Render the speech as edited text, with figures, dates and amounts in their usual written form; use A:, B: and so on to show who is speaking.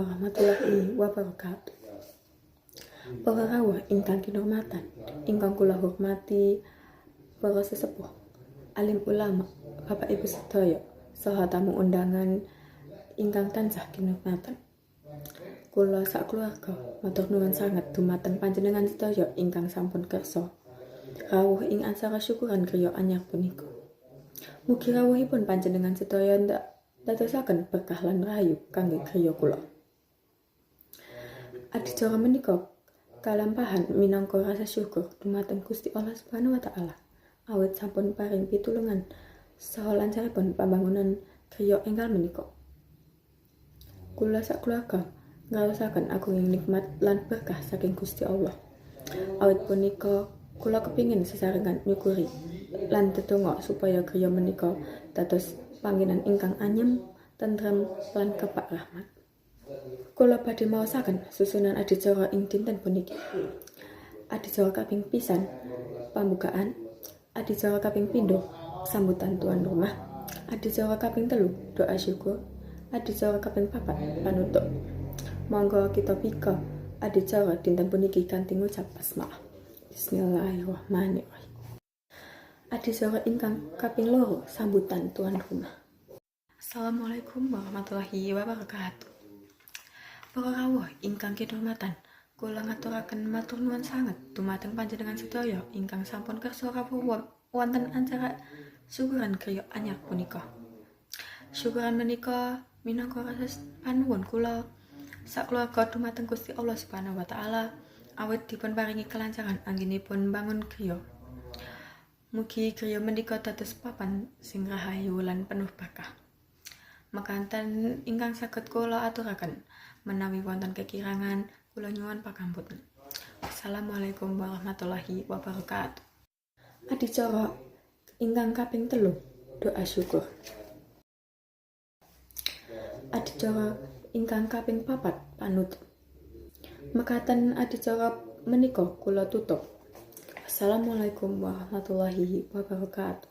A: warahmatullahi wabarakatuh. Para rawuh ingkang kinurmatan, ingkang kula hormati para sesepuh, alim ulama, Bapak Ibu sedaya, saha tamu undangan ingkang tansah kinurmatan. Kula sak keluarga matur nuwun sanget dumateng panjenengan sedaya ingkang sampun kersa rawuh ing acara syukuran kriya anyar punika. Mugi rawuhipun panjenengan sedaya dadosaken berkah lan rahayu kangge kriya kula. Adicara menika kalampahan minangka rasa syukur dumateng Gusti Allah Subhanahu wa taala awit sampun paring pitulungan saha lancaripun pambangunan kriya enggal menika. Kula sak keluarga ngraosaken agunging nikmat lan berkah saking Gusti Allah. Awit punika kula kepingin sesarengan nyukuri lan tetungok supaya kriya menika dados panggenan ingkang anyem, tentrem lan kebak rahmat. Kula badhe maosaken susunan adicara ing dinten puniki. Adicara kaping pisan pambukaan, adicara kaping pindho sambutan tuan rumah, adicara kaping 3 doa syukur, adicara kaping 4 panutup. Monggo kita pika adicara dinten puniki kanthi ngucap basmalah. Bismillahirrahmanirrahim. Adicara ingkang kaping 2 sambutan tuan rumah. Assalamualaikum warahmatullahi wabarakatuh. Para rawuh ingkang kinurmatan, kula ngaturaken matur nuwun sanget dumateng panjenengan sedaya ingkang sampun kersa rawuh wonten acara syukuran kriya anyar punika. Syukuran menika minangka rasa panuwun kula sak keluarga dumateng Gusti Allah Subhanahu wa taala awit dipun paringi kelancaran anggenipun bangun kriya. Mugi kriya menika dados papan sing rahayu lan penuh berkah. Mekaten ingkang saged kula aturaken menawi wonten kekirangan kula nyuwun pangapunten. Assalamualaikum warahmatullahi wabarakatuh. Adicara ingkang kaping 3 doa syukur. Adicara ingkang kaping 4 panutup. Mekaten adicara menika kula tutup. Assalamualaikum warahmatullahi wabarakatuh.